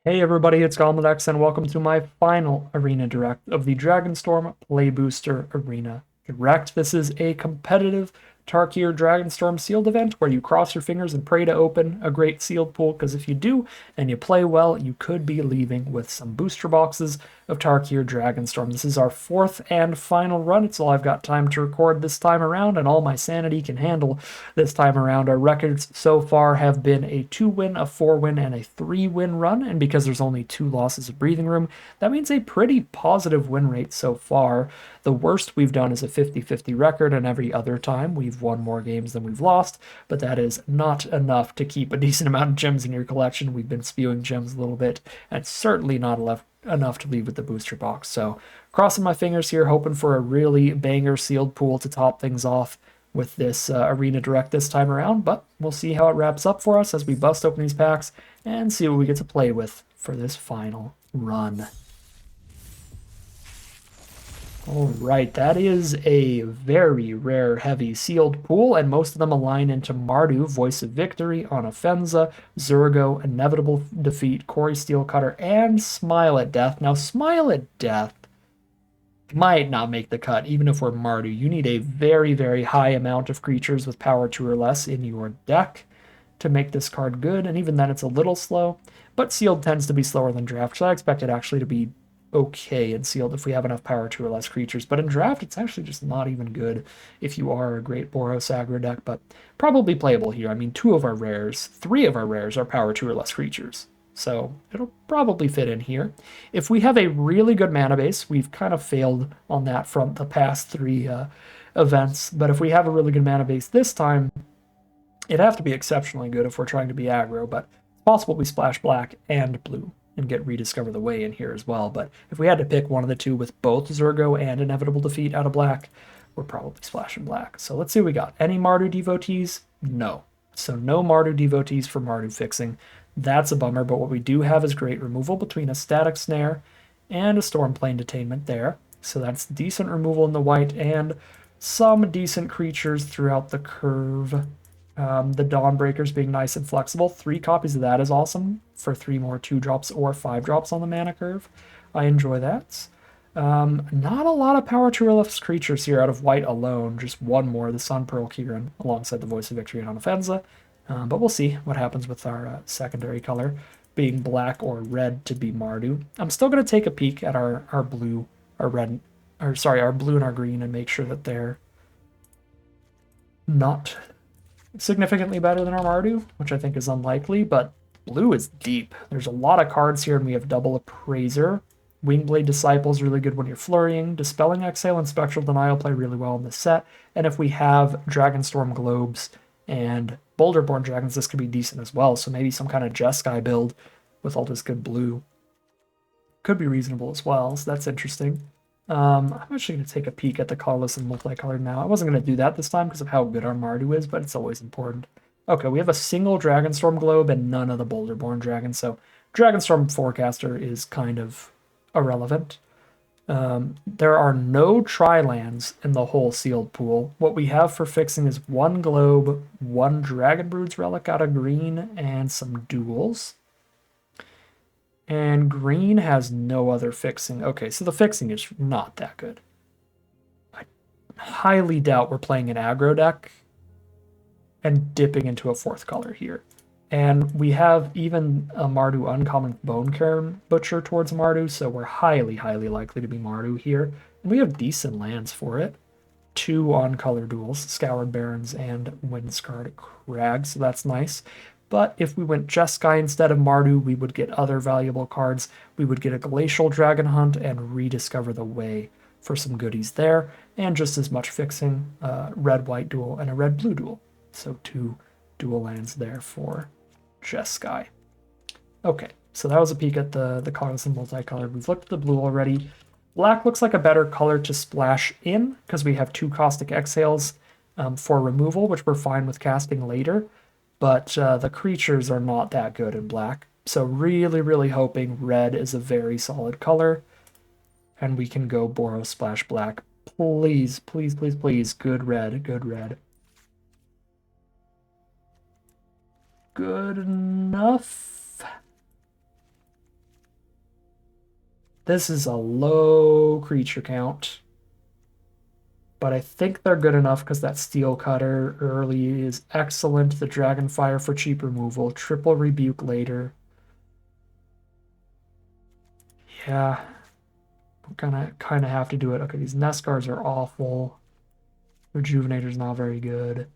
Hey everybody, it's Galmadex and welcome to my final Arena Direct of the Dragonstorm Play Booster Arena Direct. This is a competitive Tarkir Dragonstorm sealed event where you cross your fingers and pray to open a great sealed pool, because if you do and you play well, you could be leaving with some booster boxes of Tarkir Dragonstorm. This is our fourth and final run. It's all I've got time to record this time around, and all my sanity can handle this time around. Our records so far have been a 2-win, a 4-win, and a 3-win run, and because there's only 2 losses of breathing room, that means a pretty positive win rate so far. The worst we've done is a 50-50 record, and every other time we've won more games than we've lost, but that is not enough to keep a decent amount of gems in your collection. We've been spewing gems a little bit, and it's certainly not enough to leave with the booster box. So crossing my fingers here, hoping for a really banger sealed pool to top things off with this Arena Direct this time around, but we'll see how it wraps up for us as we bust open these packs and see what we get to play with for this final run. Alright, that is a very rare heavy sealed pool, and most of them align into Mardu, Voice of Victory, Onofenza, Zurgo, Inevitable Defeat, Corey Steelcutter, and Smile at Death. Now, Smile at Death might not make the cut, even if we're Mardu. You need a very, very high amount of creatures with power 2 or less in your deck to make this card good, and even then it's a little slow. But sealed tends to be slower than draft, so I expect it actually to be okay in sealed if we have enough power 2 or less creatures. But in draft, it's actually just not even good if you are a great Boros aggro deck, but probably playable here. I mean, 3 of our rares are power 2 or less creatures. So it'll probably fit in here. If we have a really good mana base, we've kind of failed on that front the past 3 events, but if we have a really good mana base this time, it'd have to be exceptionally good if we're trying to be aggro, but it's possible we splash black and blue and get Rediscover the Way in here as well. But if we had to pick one of the two with both Zurgo and Inevitable Defeat out of black, we're probably splashing black. So let's see what we got. Any Mardu devotees? No. So no Mardu devotees for Mardu fixing. That's a bummer, but what we do have is great removal between a Static Snare and a Stormplane Detainment there. So that's decent removal in the white and some decent creatures throughout the curve. The Dawnbreakers being nice and flexible. 3 copies of that is awesome for 3 more 2-drops or 5-drops on the mana curve. I enjoy that. Not a lot of power 2 or less creatures here out of white alone. Just 1 more, the Sun Pearl Kieran, alongside the Voice of Victory and Onofenza. But we'll see what happens with our secondary color being black or red to be Mardu. I'm still going to take a peek at our blue, our blue and our green, and make sure that they're not significantly better than our Mardu, which I think is unlikely, but blue is deep. There's a lot of cards here, and we have double Appraiser. Wingblade Disciple is really good when you're flurrying. Dispelling Exhale and Spectral Denial play really well in this set, and if we have Dragonstorm Globes and Boulderborn Dragons, this could be decent as well, so maybe some kind of Jeskai build with all this good blue could be reasonable as well, so that's interesting. I'm actually going to take a peek at the colorless and multicolored now. I wasn't going to do that this time because of how good our Mardu is, but it's always important. Okay, we have a single Dragonstorm Globe and none of the Boulderborn Dragons, so Dragonstorm Forecaster is kind of irrelevant. There are no Tri-lands in the whole sealed pool. What we have for fixing is 1 Globe, 1 Dragonbrood's Relic out of green, and some duels. And green has no other fixing. Okay, so the fixing is not that good. I highly doubt we're playing an aggro deck and dipping into a 4th color here. And we have even a Mardu uncommon Bone Cairn Butcher towards Mardu, so we're highly, highly likely to be Mardu here. And we have decent lands for it. 2 on-color duels, Scoured Barrens and Windscarred Crag, so that's nice. But if we went Jeskai instead of Mardu, we would get other valuable cards. We would get a Glacial Dragon Hunt and Rediscover the Way for some goodies there, and just as much fixing, red-white duel and a red-blue duel. So 2 dual lands there for Jeskai. Okay, so that was a peek at the colorless and multicolored. We've looked at the blue already. Black looks like a better color to splash in, because we have 2 Caustic Exhales for removal, which we're fine with casting later. But the creatures are not that good in black. So really, really hoping red is a very solid color. And we can go Boros Splash Black. Please, please, please, please. Good red, good red. Good enough. This is a low creature count, but I think they're good enough because that Steel Cutter early is excellent. The Dragonfire for cheap removal, triple rebuke later. Yeah, kind of have to do it. Okay, these Neskars are awful. Rejuvenator's not very good.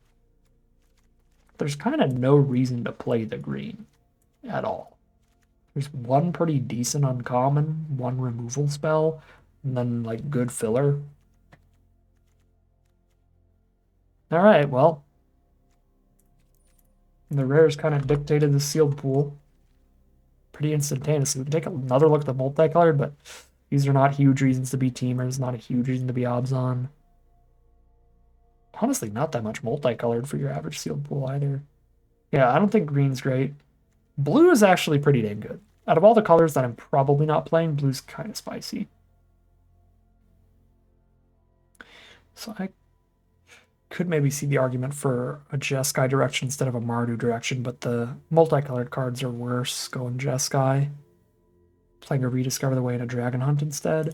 There's kind of no reason to play the green at all. There's one pretty decent uncommon, one removal spell, and then like good filler. All right, well, the rares kind of dictated the sealed pool pretty instantaneously. We can take another look at the multicolored, but these are not huge reasons to be teamers, not a huge reason to be obs on. Honestly, not that much multicolored for your average sealed pool either. Yeah, I don't think green's great. Blue is actually pretty dang good. Out of all the colors that I'm probably not playing, blue's kind of spicy. So I could maybe see the argument for a Jeskai direction instead of a Mardu direction, but the multicolored cards are worse going Jeskai. Playing a Rediscover the Way and a Dragon Hunt instead.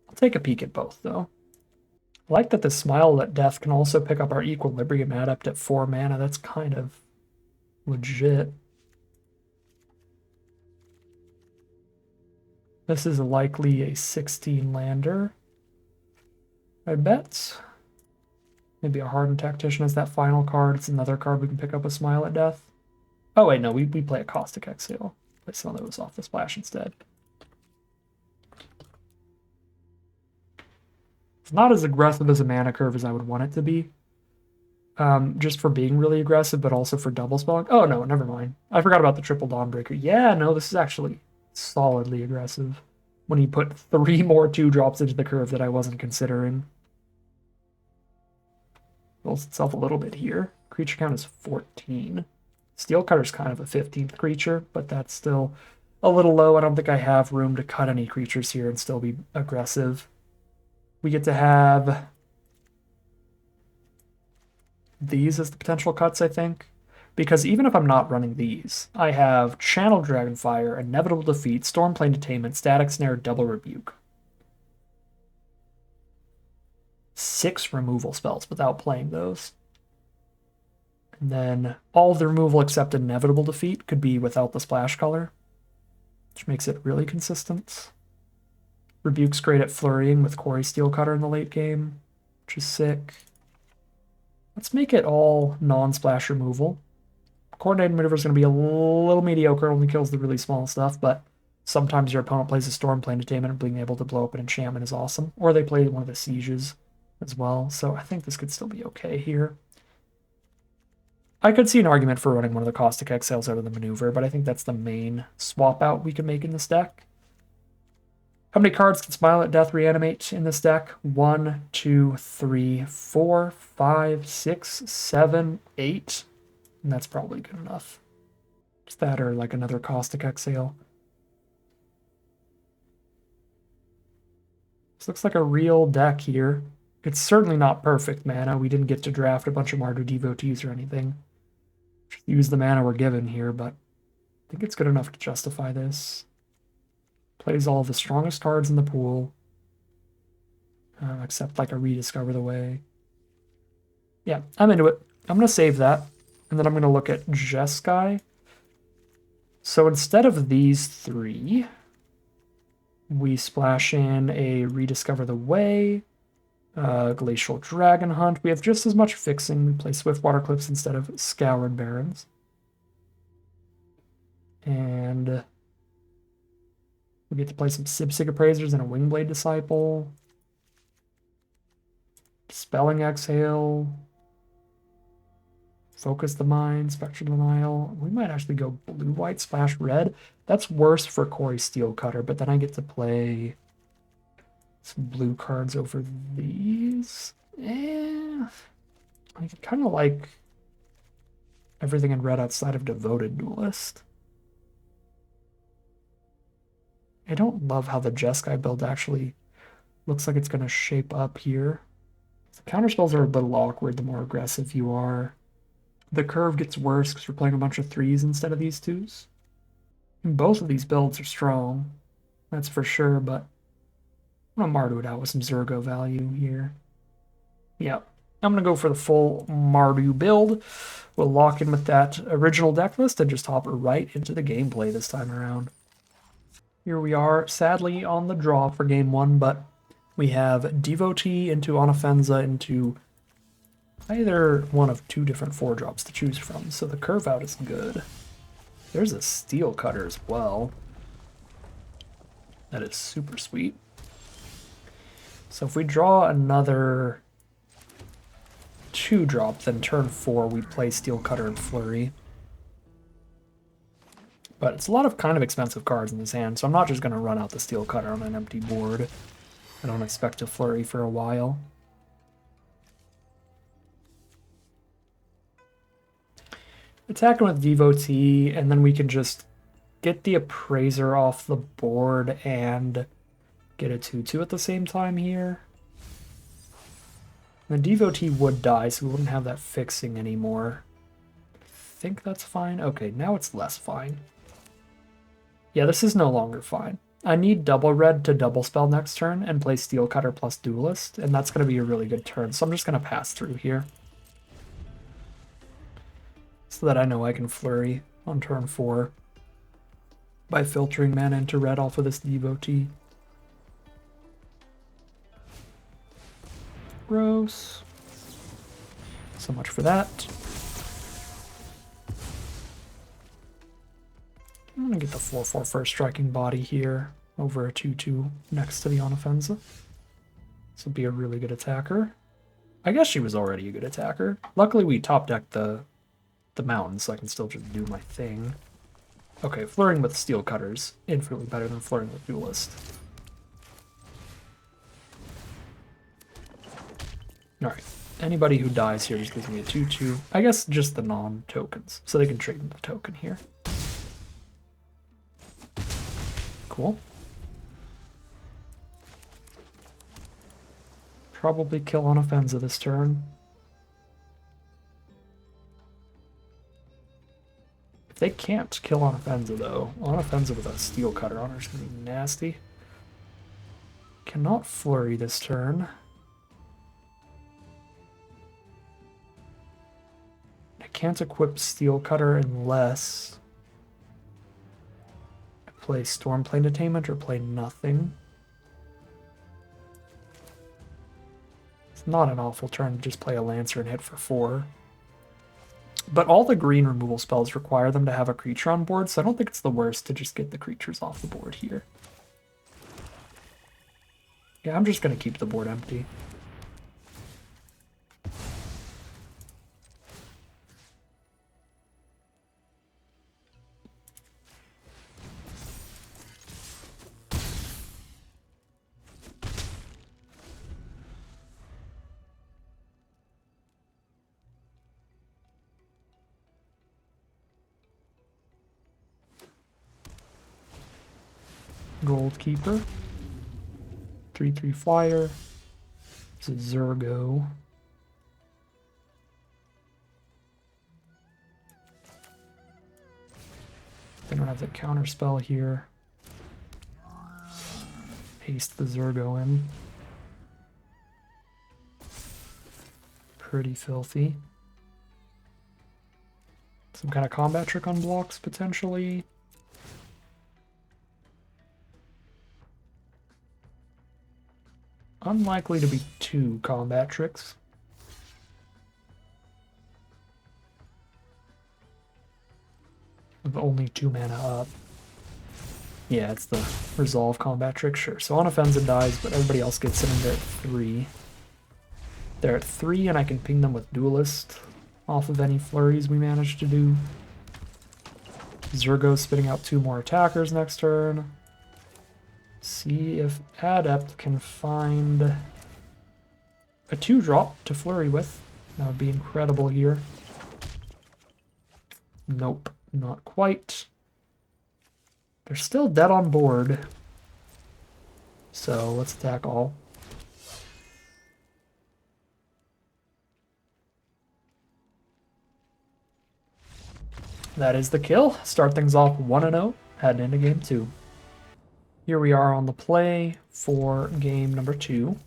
I'll take a peek at both, though. I like that the Smile at Death can also pick up our Equilibrium Adept at 4 mana. That's kind of legit. This is likely a 16 lander, I bet. Maybe a Hardened Tactician as that final card. It's another card we can pick up with Smile at Death. Oh wait, no, we play a Caustic Exhale. Play some of those off the splash instead. It's not as aggressive as a mana curve as I would want it to be. Just for being really aggressive, but also for double spelling. Oh no, never mind. I forgot about the triple Dawnbreaker. Yeah, no, this is actually solidly aggressive. When he put 3 more 2-drops into the curve that I wasn't considering. Builds itself a little bit here. Creature count is 14. Steel Cutter's kind of a 15th creature, but that's still a little low. I don't think I have room to cut any creatures here and still be aggressive. We get to have these as the potential cuts, I think. Because even if I'm not running these, I have Channel Dragonfire, Inevitable Defeat, Stormplane Detainment, Static Snare, Double Rebuke. 6 removal spells without playing those. And then all of the removal except Inevitable Defeat could be without the splash color, which makes it really consistent. Rebuke's great at flurrying with Quarry Steel Cutter in the late game, which is sick. Let's make it all non-splash removal. Coordinated Maneuver is going to be a little mediocre, only kills the really small stuff, but sometimes your opponent plays a Stormplane Detainment and being able to blow up an enchantment is awesome. Or they play one of the Sieges as well, so I think this could still be okay here. I could see an argument for running one of the Caustic Exhales out of the Maneuver, but I think that's the main swap out we can make in this deck. How many cards can Smile at Death reanimate in this deck? 1, 2, 3, 4, 5, 6, 7, 8. And that's probably good enough. Just that or like another Caustic Exhale. This looks like a real deck here. It's certainly not perfect mana. We didn't get to draft a bunch of Mardu Devotees or anything. Just use the mana we're given here, but I think it's good enough to justify this. Plays all of the strongest cards in the pool. Except like a Rediscover the Way. Yeah, I'm into it. I'm going to save that. And then I'm going to look at Jeskai. So instead of these 3, we splash in a Rediscover the Way, Glacial Dragon Hunt. We have just as much fixing. We play Swiftwater Cliffs instead of Scoured Barrens. And we get to play some Sibsig Appraisers and a Wingblade Disciple. Spelling Exhale. Focus the Mind, Spectral Denial. We might actually go blue-white, splash red. That's worse for Quarry Steel Cutter, but then I get to play some blue cards over these. I kind of like everything in red outside of Devoted Duelist. I don't love how the Jeskai build actually looks like it's going to shape up here. The counterspells are a little awkward the more aggressive you are. The curve gets worse because we're playing a bunch of 3s instead of these 2s. And both of these builds are strong. that's for sure, but I'm gonna Mardu it out with some Zergo value here. Yep. I'm gonna go for the full Mardu build. We'll lock in with that original deck list and just hop right into the gameplay this time around. Here we are, sadly on the draw for game one, but we have Devotee into Onofenza into either one of two different 4-drops to choose from, so the curve out is good. There's a Steel Cutter as well. That is super sweet. So if we draw another 2-drop, then turn 4 we play Steel Cutter and Flurry. But it's a lot of kind of expensive cards in this hand, so I'm not just going to run out the Steel Cutter on an empty board. I don't expect to Flurry for a while. Attacking with Devotee, and then we can just get the Appraiser off the board and get a 2/2 at the same time here. The Devotee would die, so we wouldn't have that fixing anymore. I think that's fine. Okay, now it's less fine. Yeah, this is no longer fine. I need double red to double spell next turn and play Steel Cutter plus Duelist, and that's going to be a really good turn, so I'm just going to pass through here. So that I know I can Flurry on turn 4 by filtering mana into red off of this Devotee. Gross. So much for that. I'm gonna get the 4/4 first striking body here over a 2/2 next to the Onofenza. This will be a really good attacker. I guess she was already a good attacker. Luckily we top decked the mountain, so I can still just do my thing. Okay, flirting with Steel Cutters infinitely better than flirting with Duelist. Alright, anybody who dies here just gives me a 2/2. I guess just the non-tokens, so they can trade with the token here. Cool. Probably kill Onofenza this turn. If they can't kill Onofenza though, Onofenza with a Steel Cutter on her is going to be nasty. Cannot Flurry this turn. I can't equip Steel Cutter unless I play Stormplane Attainment or play nothing. It's not an awful turn to just play a Lancer and hit for 4. But all the green removal spells require them to have a creature on board, so I don't think it's the worst to just get the creatures off the board here. Yeah, I'm just going to keep the board empty. Gold Keeper. 3/3 flyer. It's a Zergo. They don't have the counter spell here. Paste the Zergo in. Pretty filthy. Some kind of combat trick on blocks, potentially. Unlikely to be 2 combat tricks. With only 2 mana up. Yeah, it's the resolve combat trick, sure. So Onofenza dies, but everybody else gets in there at 3. They're at 3, and I can ping them with Duelist off of any flurries we manage to do. Zergo's spitting out 2 more attackers next turn. See if Adept can find a 2-drop to flurry with. That would be incredible here. Nope, not quite. They're still dead on board. So let's attack all. That is the kill. Start things off 1-0, heading into game 2. Here we are on the play for game number 2.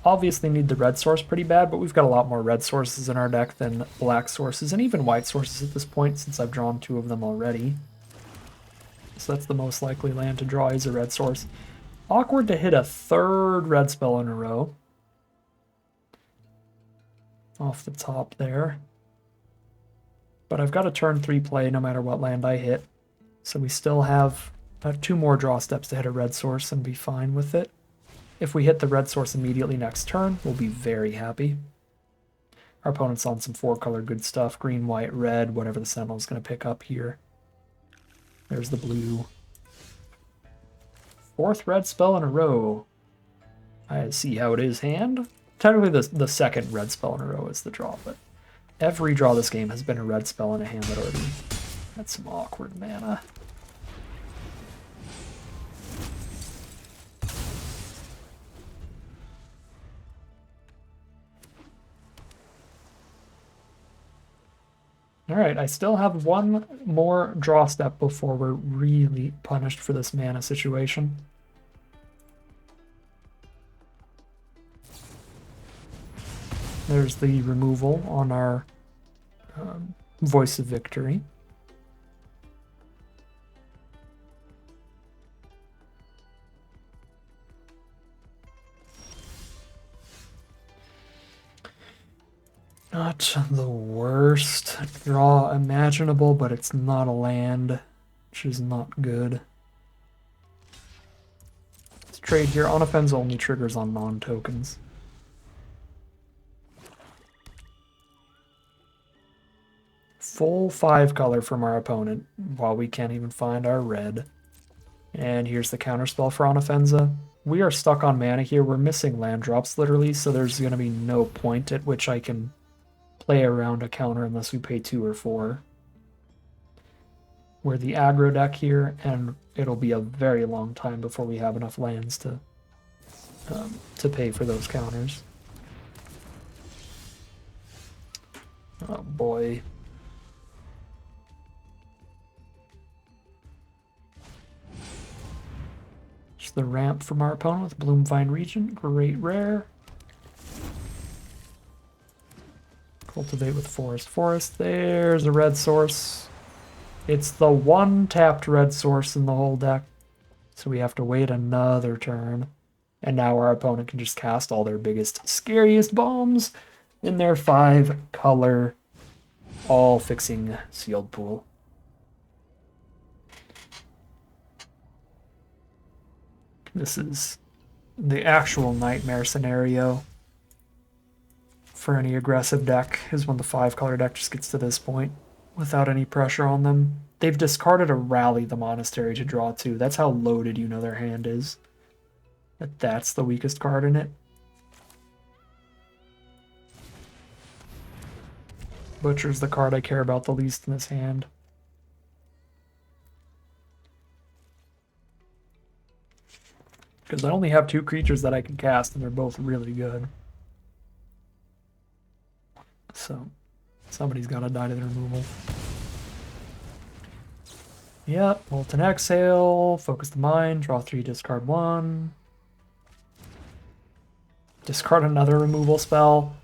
Obviously need the red source pretty bad, but we've got a lot more red sources in our deck than black sources, and even white sources at this point since I've drawn 2 of them already. So that's the most likely land to draw is a red source. Awkward to hit a 3rd red spell in a row. Off the top there. But I've got a turn 3 play no matter what land I hit. So we still have 2 more draw steps to hit a red source and be fine with it. If we hit the red source immediately next turn, we'll be very happy. Our opponent's on some 4-color good stuff. Green, white, red, whatever the Sentinel's going to pick up here. There's the blue. 4th red spell in a row. I see how it is, hand. Technically the 2nd red spell in a row is the draw, but every draw this game has been a red spell in a hand that already had some awkward mana. Alright, I still have 1 more draw step before we're really punished for this mana situation. There's the removal on our Voice of Victory. Not the worst draw imaginable, but it's not a land, which is not good. Let's trade here. On offense only triggers on non-tokens. Full 5-color from our opponent, while we can't even find our red. And here's the counterspell for Onofenza. We are stuck on mana here. We're missing land drops, literally, so there's going to be no point at which I can play around a counter unless we pay 2 or 4. We're the aggro deck here, and it'll be a very long time before we have enough lands to pay for those counters. Oh boy. Just the ramp from our opponent with Bloomvine Regent, great rare. Cultivate with Forest. There's a red source. It's the 1 tapped red source in the whole deck. So we have to wait another turn. And now our opponent can just cast all their biggest, scariest bombs in their 5-color, all-fixing sealed pool. This is the actual nightmare scenario for any aggressive deck, is when the 5-color deck just gets to this point without any pressure on them. They've discarded a Rally the Monastery to draw 2. That's how loaded you know their hand is. That's the weakest card in it. Butcher's the card I care about the least in this hand. Because I only have 2 creatures that I can cast, and they're both really good. So, somebody's got to die to the removal. Yep, Molten Exhale, Focus the Mind, draw 3, discard 1. Discard another removal spell.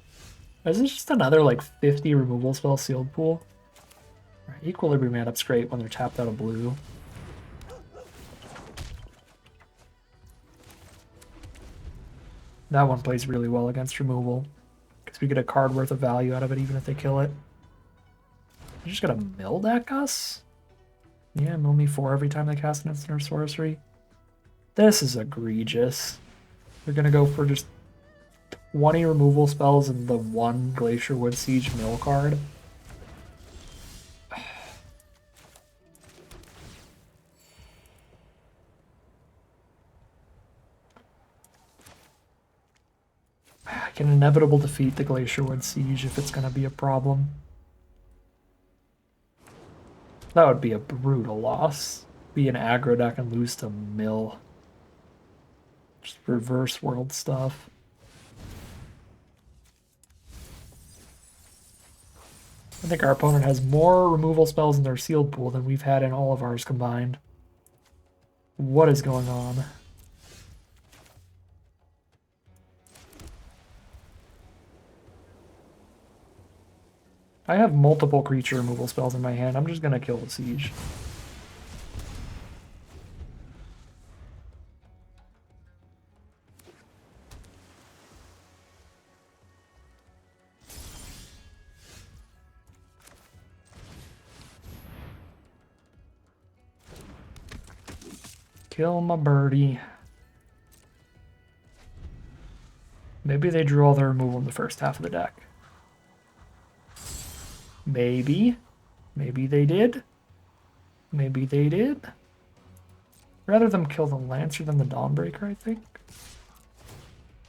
Is this just another, like, 50 removal spell sealed pool? Right, Equilibrium Adept's great when they're tapped out of blue. That one plays really well against removal, because we get a card worth of value out of it even if they kill it. They're just gonna mill deck us? Yeah, mill me 4 every time they cast an instant or sorcery. This is egregious. They're gonna go for just 20 removal spells and the 1 Glacier Wood Siege mill card. I can inevitable defeat the Glacier Wood Siege if it's going to be a problem. That would be a brutal loss. Be an aggro deck and lose to mill. Just reverse world stuff. I think our opponent has more removal spells in their sealed pool than we've had in all of ours combined. What is going on? I have multiple creature removal spells in my hand. I'm just gonna kill the siege. Kill my birdie. Maybe they drew all their removal in the first half of the deck. Maybe. Maybe they did. Maybe they did. Rather them kill the Lancer than the Dawnbreaker, I think.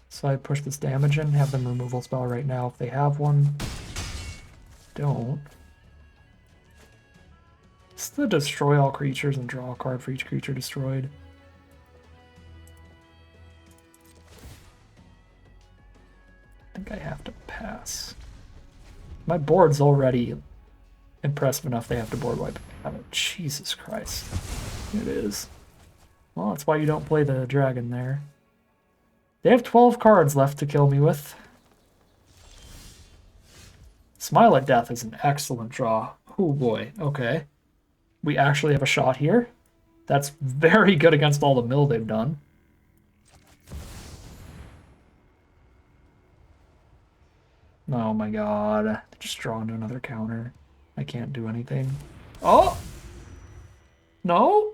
So I push this damage in, have them removal spell right now if they have one. Don't. It's the destroy all creatures and draw a card for each creature destroyed. I think I have to pass. My board's already impressive enough they have to board wipe. Oh, Jesus Christ. It is. Well, that's why you don't play the dragon there. They have 12 cards left to kill me with. Smile at Death is an excellent draw. Oh boy, okay. We actually have a shot here. That's very good against all the mill they've done. Oh my god. They're just drawing to another counter. I can't do anything. Oh! No?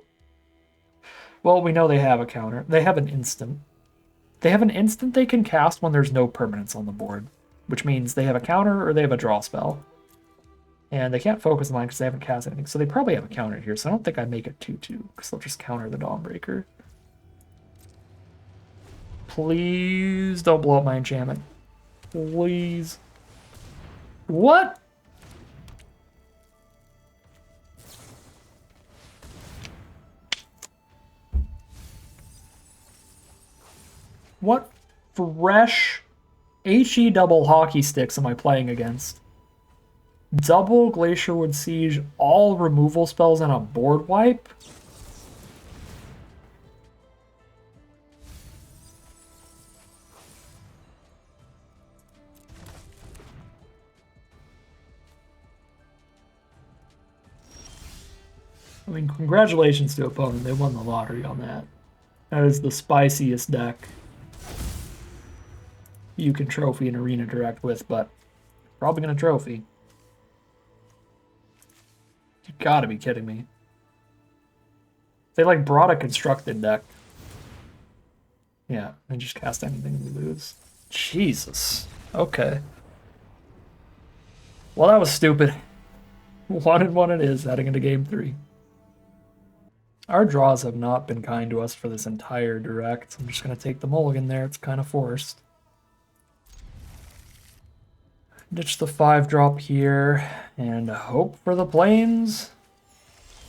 Well, we know they have a counter. They have an instant. They have an instant they can cast when there's no permanents on the board, which means they have a counter or they have a draw spell. And they can't focus mine because they haven't cast anything, so they probably have a counter here, so I don't think I make it 2-2, because they'll just counter the Dawnbreaker. Please don't blow up my enchantment. Please. What? What fresh HE double hockey sticks am I playing against? Double Glacierwood Siege, all removal spells, and a board wipe? I mean, congratulations to opponent. They won the lottery on that. That is the spiciest deck you can trophy an Arena Direct with, but probably gonna trophy. You gotta be kidding me. They like brought a constructed deck. Yeah, and just cast anything we lose. Jesus. Okay. Well, that was stupid. 1-1 it is, heading into game 3. Our draws have not been kind to us for this entire direct. I'm just going to take the mulligan there. It's kind of forced. Ditch the 5-drop here and hope for the plains.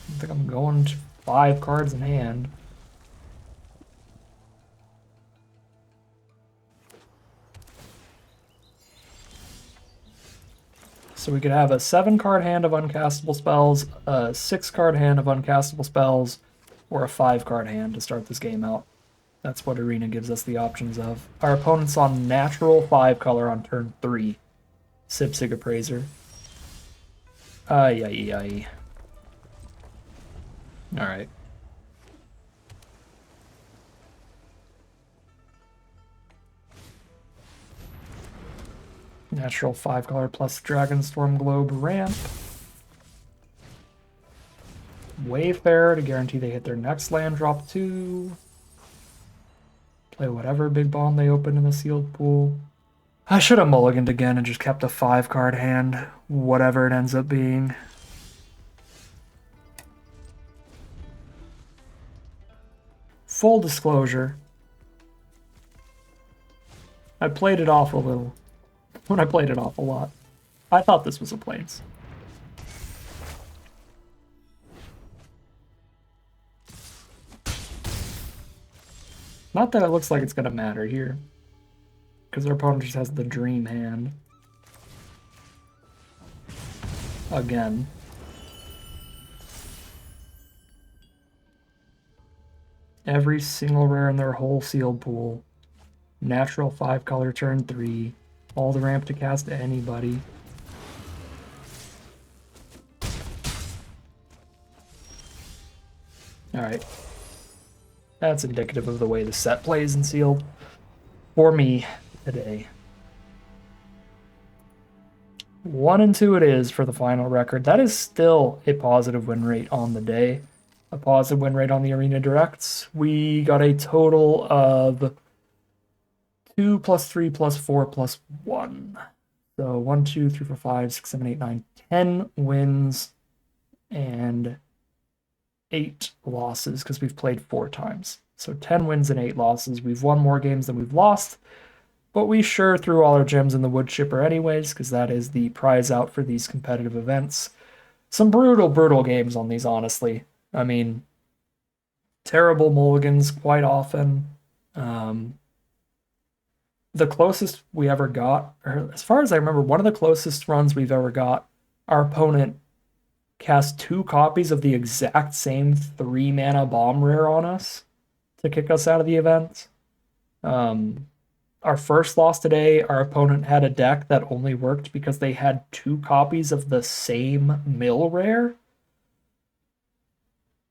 I think I'm going to 5 cards in hand. So we could have a 7-card hand of uncastable spells, a 6-card hand of uncastable spells, or a 5-card hand to start this game out. That's what Arena gives us the options of. Our opponent's on natural 5-color on turn 3. Sipsig Appraiser. Ay. Alright. Natural 5-color plus Dragonstorm Globe ramp. Wayfarer to guarantee they hit their next land drop 2. Play whatever big bomb they open in the sealed pool. I should have mulliganed again and just kept a 5-card hand, whatever it ends up being. Full disclosure, I played it off a little. When I played it off a lot. I thought this was a plains. Not that it looks like it's going to matter here. Because our opponent just has the dream hand. Again. Every single rare in their whole sealed pool. Natural 5-color turn 3. All the ramp to cast anybody. Alright. That's indicative of the way the set plays in sealed for me today. 1 and 2 it is for the final record. That is still a positive win rate on the day. A positive win rate on the Arena Directs. We got a total of 2 plus 3 plus 4 plus 1. So 1, 2, 3, 4, 5, 6, 7, 8, 9, 10 wins and 8 losses because we've played 4 times. So 10 wins and 8 losses. We've won more games than we've lost. But we sure threw all our gems in the wood chipper anyways, because that is the prize out for these competitive events. Some brutal, brutal games on these, honestly. I mean, terrible mulligans quite often. The closest we ever got, or as far as I remember, one of the closest runs we've ever got, our opponent cast 2 copies of the exact same 3-mana bomb rare on us to kick us out of the event. Our first loss today, our opponent had a deck that only worked because they had 2 copies of the same mill rare.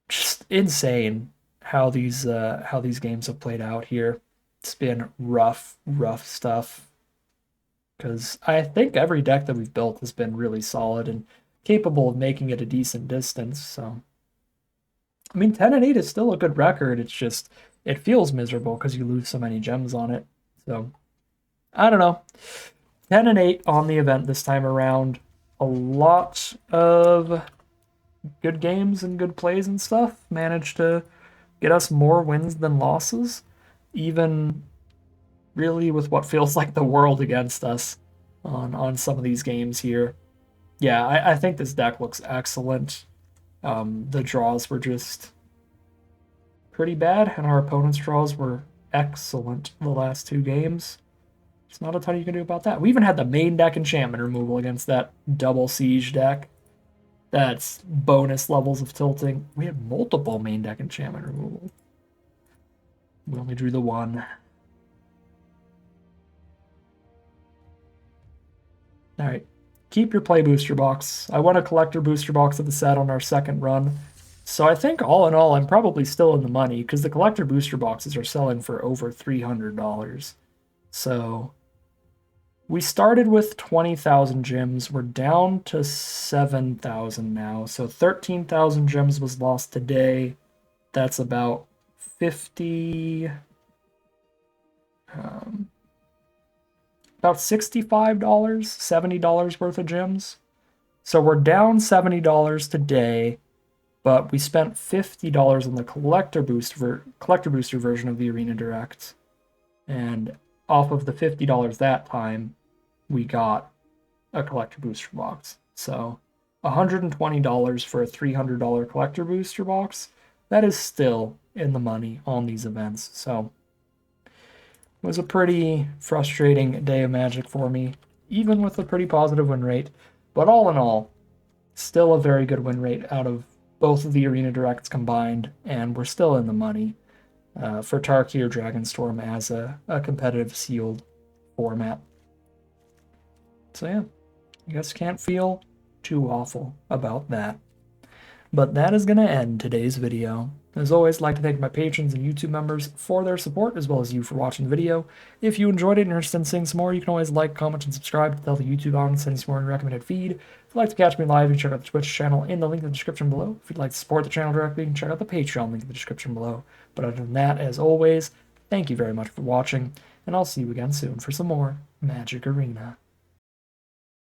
Just insane how these games have played out here. It's been rough stuff. Because I think every deck that we've built has been really solid and capable of making it a decent distance. So, I mean, 10 and 8 is still a good record. It's just it feels miserable because you lose so many gems on it. So, I don't know. 10 and 8 on the event this time around. A lot of good games and good plays and stuff. Managed to get us more wins than losses. Even really with what feels like the world against us on some of these games here. Yeah, I think this deck looks excellent. The draws were just pretty bad, and our opponent's draws were excellent the last 2 games. There's not a ton you can do about that. We even had the main deck enchantment removal against that double siege deck. That's bonus levels of tilting. We had multiple main deck enchantment removal. We only drew the 1. Alright. Keep your play booster box. I won a collector booster box of the set on our second run. So I think all in all, I'm probably still in the money because the collector booster boxes are selling for over $300. So we started with 20,000 gems. We're down to 7,000 now. So 13,000 gems was lost today. That's about 50... about $65, $70 worth of gems. So we're down $70 today, but we spent $50 on the collector booster version of the Arena Direct. And off of the $50 that time, we got a collector booster box. So $120 for a $300 collector booster box. That is still in the money on these events. So it was a pretty frustrating day of Magic for me, even with a pretty positive win rate. But all in all, still a very good win rate out of both of the Arena Directs combined, and we're still in the money for Tarkir Dragonstorm as a competitive sealed format. So yeah, I guess can't feel too awful about that. But that is going to end today's video. As always, I'd like to thank my patrons and YouTube members for their support, as well as you for watching the video. If you enjoyed it and are interested in seeing some more, you can always like, comment, and subscribe to tell the YouTube audience any more in recommended feed. If you'd like to catch me live, you can check out the Twitch channel in the link in the description below. If you'd like to support the channel directly, you can check out the Patreon link in the description below. But other than that, as always, thank you very much for watching, and I'll see you again soon for some more Magic Arena.